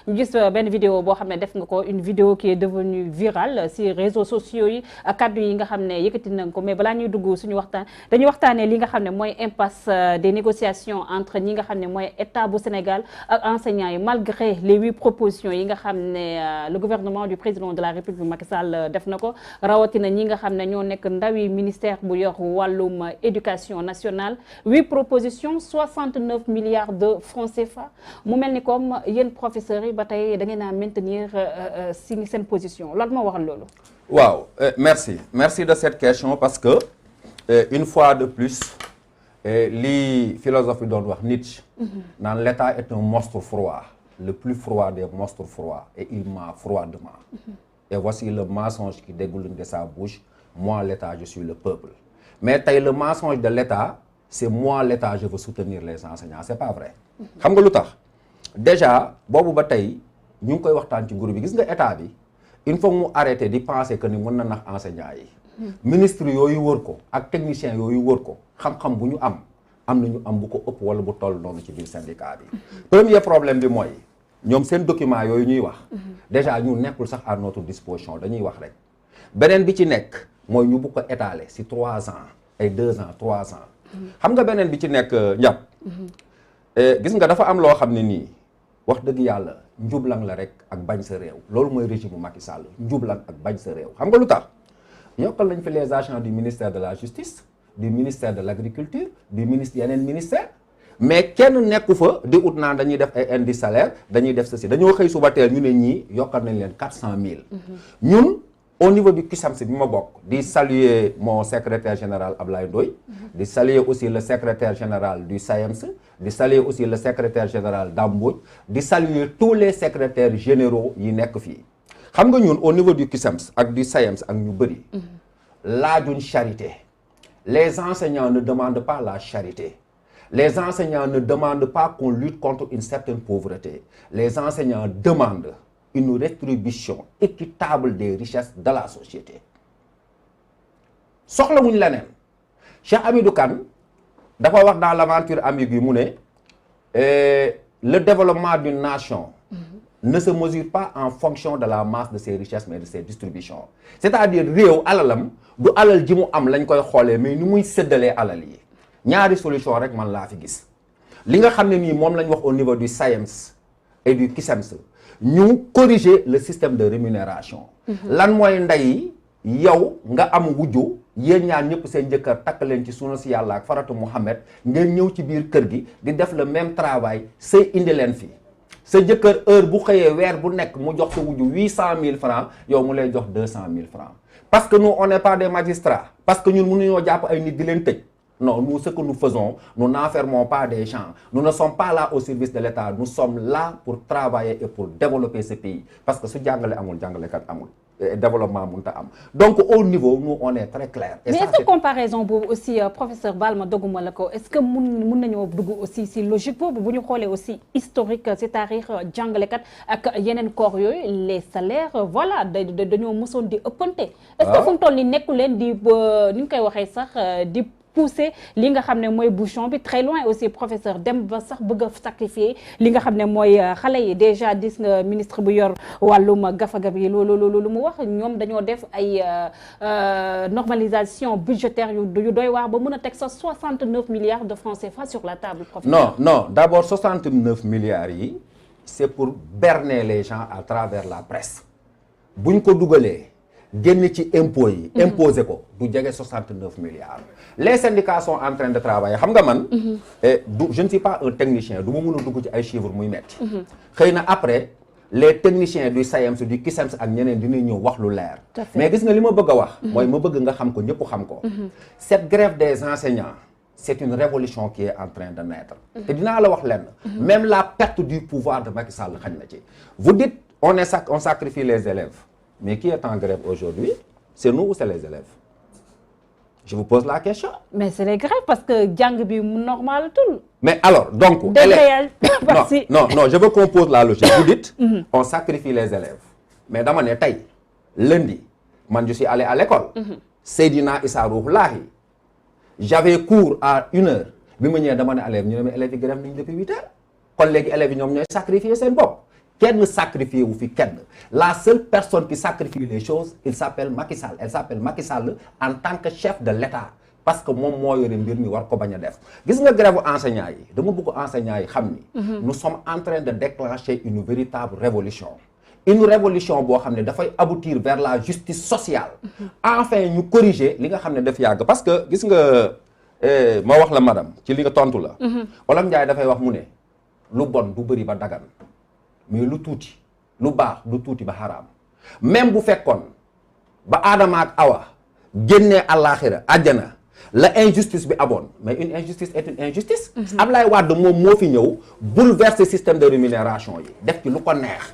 ñu gis benn vidéo boo xam ne def nga ko, une vidéo qui est devenue virale si réseaux sociaux yi, kaddu yi nga xam ne yëkkati nañ ko. Mais balaa ñuy dugg suñu waxtaan dañuy waxtaanee li nga xam ne mooy impasse des négociations entre ñi nga xam ne mooy état bu Sénégal ak enseignants yi, malgré les 8 propositions yi nga xam ne le gouvernement du président de la République Macky Sall def na ko, rawatina ñi nga xam ne ñoo nekk ndawi ministère bu yor wàllum éducation nationale. 8 propositions, 69 milliards de francs CFA. mu mel ni comme yéen professeurs yi ba tey da ngeen a maintenir si seen position, loolu moo waral loolu. waaw merci de cette question, parce que une fois de plus li philosophe yi doon wax Nietzsche naan l'État est un monstre froid, le plus froid des monstres froids, et il ment froidement. Et voici le mensonge qui dégouline de sa bouche: moi l'État, je suis le peuple. Mais tey le mensonge de l'État, c'est moi l'État, je veux soutenir les enseignants. C'est pas vrai. xam nga lu tax déjà boobu ba tey ñu ngi koy waxtaan ci groupe bi, gis nga état bi il faut mu arrêter di penser que ni mën na nax enseignants yi. ministre yooyu wër ko ak technicien yooyu wër ko, xam-xam bu ñu am nañu am bu ko ëpp wala bu toll noonu ci biir syndicat bi. Premier problème bi mooy ñoom seen document yooyu ñuy wax déjà ñu nekkul sax à notre disposition, dañuy wax rek. beneen bi ci nekk mooy ñu bu ko étaler si 3 ans ay 2 ans 3 ans. xam nga beneen bi ci nekk njàpp gis nga dafa am loo xam ne nii wax dëgg yàlla njublang la rek ak bañ sa réew. loolu mooy régime Macky Sall, njublang ak bañ sa réew. xam nga lu tax yokkal lañ fi les agents du ministère de la justice, du ministère de l'agriculture, du ministère yeneen ministère, mais kenn nekku fa di ut naan dañuy def ay indice salaire, dañuy def ceci. dañoo xëy suba teel ñu ne ñii yokkal nañ leen 400 000. ñun au niveau du CUSEMS bi ma bokk, di saluer mon secrétaire général Ablaye Ndoye, di saluer aussi le secrétaire général du SAEMS, di saluer aussi le secrétaire général Dame Mbodj, di saluer tous les secrétaires généraux yi nekk fii. xam nga ñun au niveau du CUSEMS ak du SAEMS ak ñu bëri laajuñ charité. Les enseignants ne demandent pas la charité. Les enseignants ne demandent pas qu'on lutte contre une certaine pauvreté. Les enseignants demandent une rétribution équitable des richesses de la société. soxlawuñ leneen. Cheikh Hamidou Kane dafa wax dans l'aventure ambiguë mu ne le développement d'une nation ne se mesure pas en fonction de la masse de ses richesses mais de ses distributions. C'est-à-dire réew alalam du alal ji mu am lañ koy xoolee, mais ni muy séddalee alal yi. ñaari solution rek man laa fi gis. li nga xam ne nii moom lañ wax au niveau du SAEMS et du CUSEMS, ñu corriger le système de rémunération. lan mooy ndey yow nga am wujju, yéen ñaar ñëpp seen jëkkër takk leen ci sunu si yàlla ak faratu Muhammad, ngeen ñëw ci biir kër gi di def le même travail, sëy indi leen fi. sa jëkkër heure bu xëyee weer bu nekk mu jox sa wujju 800 000 francs, yow mu lay jox 200 000 francs. Parce que nous on n'est pas des magistrats, parce que ñun mënuñoo jàpp ay nit di leen tëj. Non, nous, ce que nous faisons, nous n'enfermons pas des gens. Nous ne sommes pas là au service de l'État. Nous sommes là pour travailler et pour développer ce pays. Parce que ce jàngale amul jàngalekat amul. Développement mënta am. Donc au niveau, nous, on est très clair. Et mais ça, est-ce que comparaison boobu aussi professeur Balma doguma la ko, est-ce que mun nañoo dugg aussi si logique boobu bu ñu xoolee aussi historique c'est-à-dire jàngalekat ak yeneen corps yooyu les salaires voilà dañoo mosoon di ëppante. est-ce que fu mu toll nii nekku leen di ni ñu koy waxee sax di pousser li nga xam ne mooy bouchon bi très loin aussi professeur dem ba sax bëgg a sacrifier li nga xam ne mooy xale yi. déjà gis nga ministre bu yor wàllum gafaga bi lu mu wax, ñoom dañoo def ay normalisation budgétaire yu doy waar ba mën a teg sa 69 milliards de francs CFA sur la table professeur. non d'abord 69 milliards yi c'est pour berner les gens à travers la presse. buñ ko dugalee génn ci impôts yi imposer ko du jege 69 milliards. Les syndicats sont en train de travailler. xam nga man je ne suis pas un technicien, du ma mën a dugg ci ay chiffres muy metti. xëy na après les techniciens du SAEMS du CUSEMS ak ñeneen dinañ ñëw wax lu leer. mais gis nga li ma bëgg a wax mooy ma bëgg nga xam ko ñëpp xam ko. Cette grève des enseignants, c'est une révolution qui est en train de naître. te dinaa la wax lenn. même la perte du pouvoir de Macky Sall xañ na ci. Vous dites on sacrifie les élèves. Mais qui est en grève aujourd'hui? C'est nous ou c'est les élèves? Je vous pose la question. Mais c'est les grèves parce que jàng bi normal tout. Mais alors, donc... non, je veux qu'on pose la logique. Vous dites, on sacrifie les élèves. Mais dama ne tey, lundi, man je suis allé à l'école. Seydina Issa Rouhou Lahi. J'avais cours à 1h. Bi ma ñëwee dama ne élèves ñu ne ma élèves yi grève nañu depuis 8h. kon léegi élèves yi ñoom ñooy sacrifier seen bopp. kenn sacrifié wu fi kenn la seule personne qui sacrifie les choses il s'appelle Macky Sall elle s'appelle Macky Sall en tant que chef de l'État parce que moom moo yore mbir mi war ko bañ a def gis nga grève enseignants yi dama bëgg enseignants yi xam ni nous sommes en train de déclencher une véritable révolution une révolution boo xam ne dafay aboutir vers la justice sociale enfin ñu corriger li nga xam ne daf yàgg parce que gis nga ma wax la madame ci li nga tontu la Olof Njaay dafay wax mu ne lu bon du bëri ba dagan mais lu tuuti lu baax du tuuti ba xaraam même bu fekkoon ba Aadama ak Awa génnee àllaaxira àjjana la injustice bi aboon mais une injustice est une injustice Ablaye Wade moom moo fi ñëw bouleverser système de rémunération yi def ci lu ko neex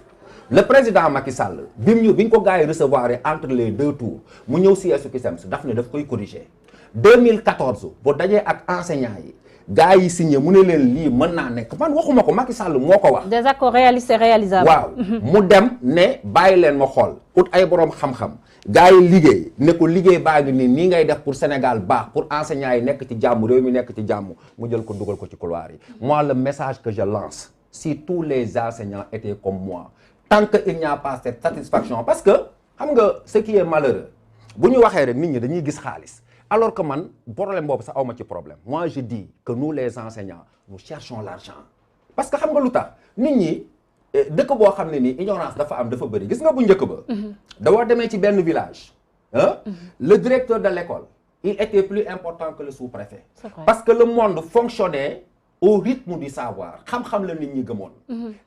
le président Macky Sall bi ñu ko gars yi recevoir entre les deux tours mu ñëw siège CUSEMS daf ne daf koy corriger 2014 bu dajee ak enseignants yi gars yi signé mu ne leen lii mën naa nekk man waxuma ko Macky Sall moo ko wax. des accords réalistes et réalisables. waaw mu dem ne bàyyi leen ma xool ut ay borom xam-xam gars yi liggéey ne ko liggéey baa ngi nii ngay def pour Sénégal baax pour enseignants yi nekk ci jàmm réew mi nekk ci jàmm mu jël ko dugal ko ci couloir yi. moi le message que je lance si tous les enseignants étaient comme moi tant que il n'y a pas cette satisfaction parce que xam nga ce qui est malheureux bu ñu waxee rek nit ñi dañuy gis xaalis. alors que man problème boobu sax awma ci problème moi je dis que nous les enseignants nous cherchons l'argent parce que xam nga lu tax nit ñi dëkk boo xam ne nii ignorance dafa am dafa bëri gis nga bu njëkk ba dawoo demee ci benn village le directeur de l'école il était plus important que le sous-préfet parce que le monde fonctionnait au rythme du savoir xam-xam la nit ñi gëmoon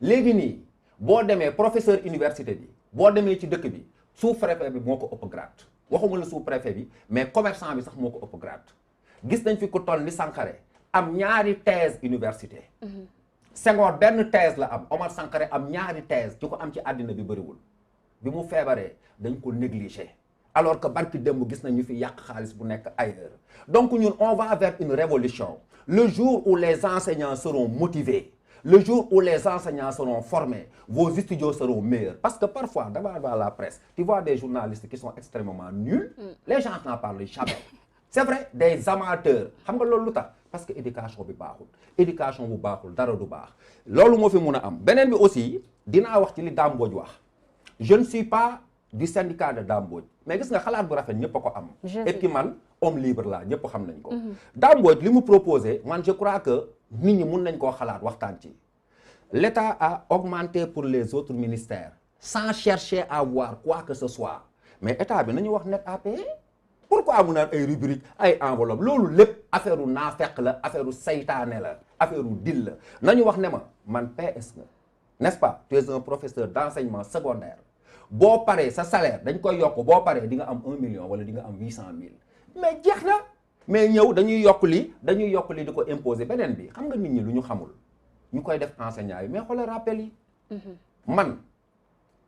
léegi nii boo demee professeur université bi boo demee ci dëkk bi sous-préfet bi moo ko ëpp grade waxuma la sous-préfet bi mais commerçant bi sax moo ko ëpp grade gis nañ fi ku toll ni Sankaré am ñaari thèse université Senghor benn thèse la am Omar Sankaré am ñaari thèse ci ko am ci àddina bi bëriwul bi mu feebaree dañ ko négligé alors que barki démb gis nañ ñu fi yàq xaalis bu nekk ailleurs donc ñun on va vers une révolution le jour où les enseignants seront motivés le jour où les enseignants seront formés, vos studios seront meilleurs. Parce que parfois, devant la presse, tu vois des journalistes qui sont extrêmement nuls. Les gens n'en parlent jamais. C'est vrai, des amateurs. Xam nga loolu lu tax parce que éducation bi baaxul. Éducation bu baaxul dara du baax. Loolu moo fi mun a am. Beneen bi aussi dinaa wax ci li Dame Mbodj wax. Je ne suis pas du syndicat de Dame Mbodj. Mais gis nga xalaat bu rafet ñëpp a ko am. Et puis man homme libre la ñëpp xam nañ ko. Dame Mbodj li mu proposé man je crois que nit ñi mun nañ koo xalaat waxtaan ci. L'État a augmenté pour les autres ministères sans chercher à voir quoi que ce soit mais état bi nañu wax net à payer pourquoi mu naan ay rubrique ay enveloppe loolu lépp affaire u naafeq la affaire u saytaane la affaire u dil la nañu wax ne ma man PS nga n'est-ce pas tu es un professeur d'enseignement secondaire boo paree sa salaire dañ koy yokk boo paree di nga am 1 million wala di nga am 800 000 mais jeex na mais ñëw dañuy yokk li di ko imposer beneen bi xam nga nit ñi lu ñu xamul ñu koy def enseignants yi mais xoolal rappel yi man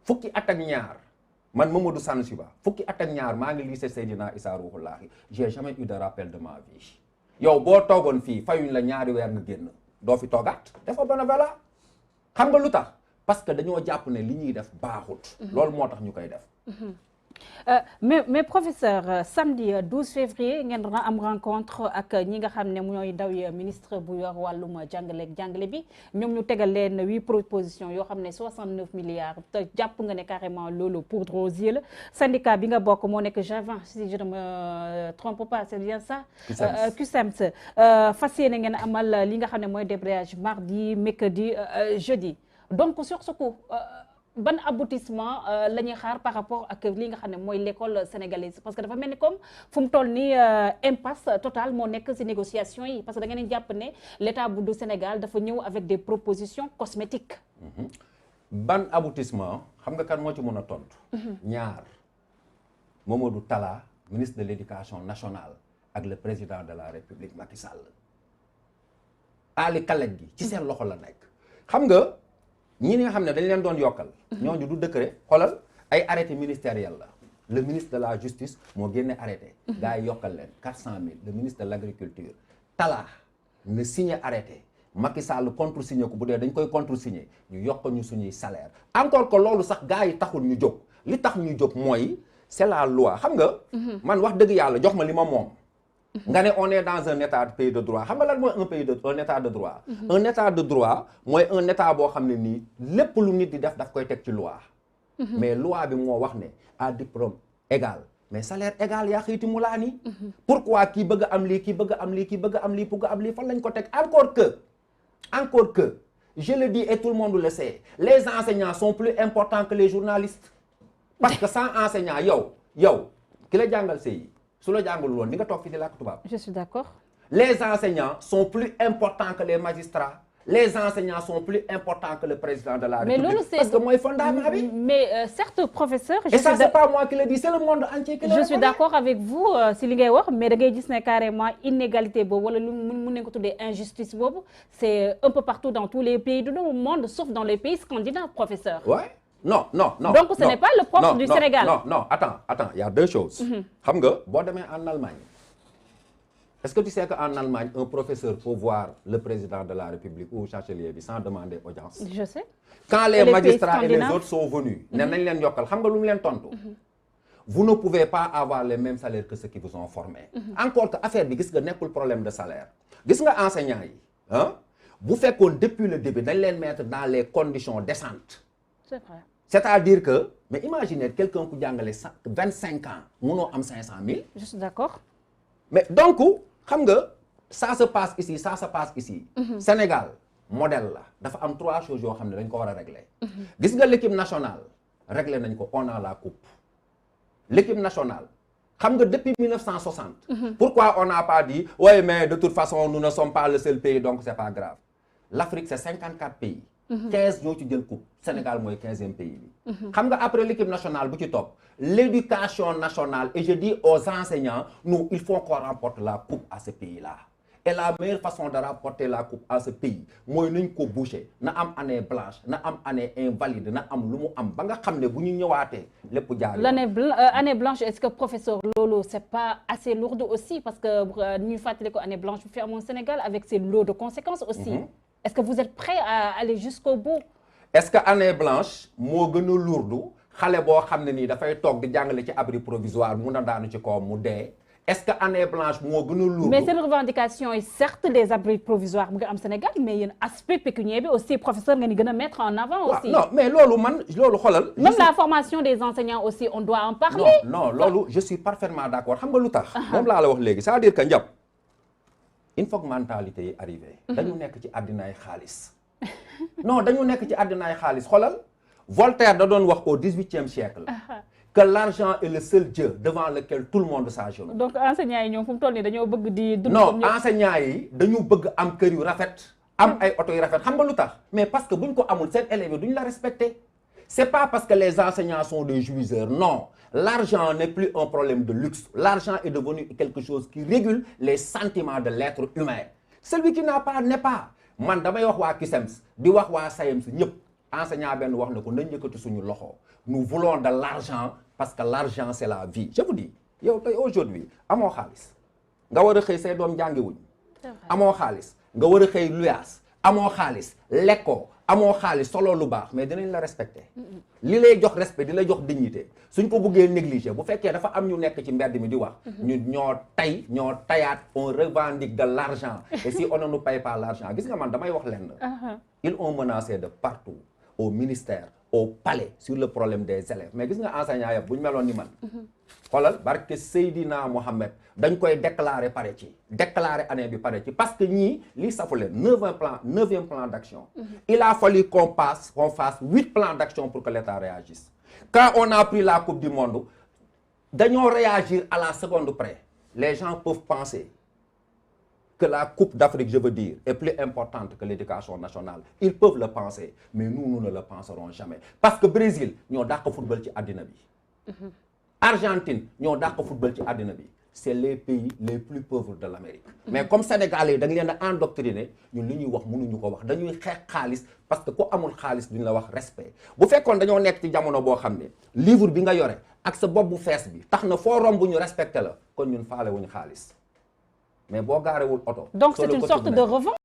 fukki at ak ñaar man Mamadou Sanusi Ba fukki at ak ñaar maa ngi lycée Seydina Issa Rouhoullahi j'ai jamais eu de rappel de ma vie yow boo toogoon fii fayuñ la ñaari weer nga génn doo fi toogaat dafa bénévolat xam nga lu tax parce que dañoo jàpp ne li ñuy def baaxut loolu moo tax ñu koy def mais professeur samedi 12 février ngeen am rencontre ak ñi nga xam ne ñooy ndaw yi ministre bu yor wàllum jàngale bi ñoom ñu tegal leen 8 propositions yoo xam ne 69 milliards te jàpp nga ne carrément loolu poudre aux yeux la syndicat bi nga bokk moo nekk J20 si je ne me trompe pas c'est bien ça CUSEMS fas yéene ngeen amal li nga xam ne mooy débrayage mardi mercredi jeudi donc sur ce coup ban aboutissement la ñuy xaar par rapport ak li nga xam ne mooy l'école sénégalaise parce que dafa mel ni comme fu mu toll nii impasse totale moo nekk ci négociations yi parce que da ngeen jàpp ne l'état du Sénégal dafa ñëw avec des propositions cosmétiques. ban aboutissement xam nga kan moo ci mën a tontu. ñaar Mamadou Talla ministre de l'éducation nationale ak le président de la République Macky Sall. Ali Kalej gi ci seen loxo la nekk xam nga. ñi nga xam ne dañ leen doon yokkal ñooñu du décret xoolal ay arrêté ministériel la le ministre de la justice moo génne arrêté gars yi yokkal leen 400 000 le ministre de l'agriculture Talla ne signé arrêté Macky Sall contre-signé ko bu dee dañ koy contre-signé ñu yokk ñu suñuy salaire encore que loolu sax gars yi taxul ñu jóg li tax ñu jóg mooy c'est la loi xam nga man wax dëgg yàlla jox ma li ma moom nga ne on est dans un état de pays de droit xam nga lan mooy un état de droit. un état de droit mooy un état boo xam ne nii lépp lu nit di def daf koy teg ci loi. mais loi bi moo wax ne à diplôme égal mais salaire égal yaa xiiti mu laa nii. pourquoi kii bëgg am lii kii bëgg am lii kii bëgg am lii bëgg am lii fan lañ ko teg encore que je le dis et tout le monde le sait les enseignants sont plus importants que les journalistes. parce que sans enseignant yow ki la jàngal CI su la jàngal woon di nga toog fi di làkk tubaab. je suis d'accord. les enseignants sont plus importants que les magistrats. les enseignants sont plus importants que le président de la République. Parce que mooy fondement bi. mais certes professeur. et ça c'est pas moi qui le dis c'est le monde entier qui le reconnaît. je suis d'accord avec vous si li ngay wax mais da ngay gis ne carrément inégalité boobu wala lu mun nañu ko tuddee injustice boobu c'est un peu partout dans tous les pays du monde sauf dans les pays scandinaves professeur. ouais non. donc ce n'est pas le propre du Sénégal. non attends il y a deux choses. xam nga boo demee en Allemagne. est-ce que tu sais qu'en Allemagne un professeur peut voir le président de la République ou chancelier bi sans demander audience. je sais. quand les magistrats et les autres sont venus. ne nañ leen yokkal xam nga lu mu leen tontu. vous ne pouvez pas avoir les mêmes salaires que ceux qui vous ont formés. encore que affaire bi gis nga nekkul problème de salaire. gis nga enseignants yi bu fekkoon depuis le début dañ leen mettre dans les conditions décentes. c'est vrai. c'est-à-dire que mais imaginez quelqu'un ku jàngale 25 ans munoo am 500 000. je suis d'accord. mais donc. xam nga ça se passe ici ça se passe ici. Sénégal modèle la dafa am 3 choses yoo xam ne dañ ko war a régler. gis nga l'équipe nationale régler nañ ko on a la coupe. l'équipe nationale xam nga depuis 1960. pourquoi on n'a pas dit oui mais de toute façon nous ne sommes pas le seul pays donc c'est pas grave. l'Afrique c'est 54 pays. 15 ñoo ci jël coupe Sénégal mooy 15e pays bi. xam nga après l'équipe nationale bu ci topp l'éducation nationale et je dis aux enseignants nous il faut qu'on remporte la coupe à ce pays-là. et la meilleure façon de remporter la coupe à ce pays mooy nañ ko boucher na am année blanche na am année invalide na am lu mu am ba nga xam ne bu ñu ñëwaatee lépp jaar. année blanche est-ce que professeur loolu c'est pas assez lourd aussi parce que ñu fàttali ko année blanche fi amoon Sénégal avec ses lots de conséquences aussi. Est-ce que vous êtes prêt à aller jusqu'au bout? Est-ce que année blanche moo gën a lourd xale boo xam ne nii dafay toog di jàngale ci abri provisoire mun a daanu ci kawam mu dee. Est-ce que année blanche moo gën a lourd? mais seen revendication yi certes des abris provisoires bu nga am Sénégal mais yéen aspect pécuniaire bi aussi professeur nga ni gën a mettre en avant aussi. non mais loolu xoolal. même la formation des enseignants aussi on doit en parler. non loolu je suis parfaitement d'accord xam nga lu tax. moom laa la wax léegi c'est-à-dire que njab il faut que mentalité yi arrivé. dañu nekk ci àddinaay xaalis. non dañu nekk ci àddinaay xaalis xoolal Voltaire da doon wax au 18e siècle. que l'argent est le seul Dieu devant lequel tout le monde s'agenouille. donc enseignants yi ñoom fu mu toll nii dañoo bëgg di. non enseignants yi dañu bëgg am kër yu rafet. am ay oto yu rafet xam nga lu tax. mais parce que buñ ko amul seen élèves yi duñ la respecter. c'est pas parce que les enseignants sont des jouisseurs non. L'argent n'est plus un problème de luxe. L'argent est devenu quelque chose qui régule les sentiments de l'être humain. Celui qui n'a pas n'est pas. man damay wax waa CUSEMS di wax waa SAEMS ñëpp enseignant benn wax na ko nañ yëkkati suñu loxo. nous voulons de l'argent parce que l'argent c'est la vie. je vous dis yow tey aujourd'hui amoo xaalis nga war a xëy say doom jàngiwuñ. amoo xaalis nga war a xëy luyaas amoo xaalis lekkoo. amoo xaalis solo lu baax mais dinañ la respecter li lay jox respect di la jox dignité suñ ko bëggee négliger bu fekkee dafa am ñu nekk ci mbedd mi di wax ñu ñoo tayaat on revendique de l'argent et si on ne nous paye pas l'argent gis nga man damay wax lenn ils ont menacé de partout au ministère au palais sur le problème des élèves mais gis nga enseignants yëpp bu ñu meloon ni man xoolal barke Seydina Mohamed dañ koy déclarer pare ci déclarer année bi pare ci parce que ñii lii safu leen neuvième plan d'action il a fallu qu'on fasse 8 plans d'action pour que l'État réagisse quand on a pris la coupe du monde dañoo réagir à la seconde près les gens peuvent penser que la coupe d'Afrique je veux dire est plus importante que l'éducation nationale ils peuvent le penser mais nous ne le penserons jamais parce que Brésil ñoo dàq football ci àddina bi Argentine ñoo dàq football ci àddina bi c'est les pays les plus pauvres de l'Amérique mais comme Sénégalais yi da nga leen a endoctriner ñun li ñuy wax mënuñu ko wax dañuy xeex xaalis parce que ku amul xaalis duñ la wax respect bu fekkoon dañoo nekk ci jamono boo xam ne livre bi nga yore ak sa bopp bu fees bi tax na foo romb ñu respecté la kon ñun faale wuñu xaalis mais boo gaarewul oto donc c'est une sorte de revanche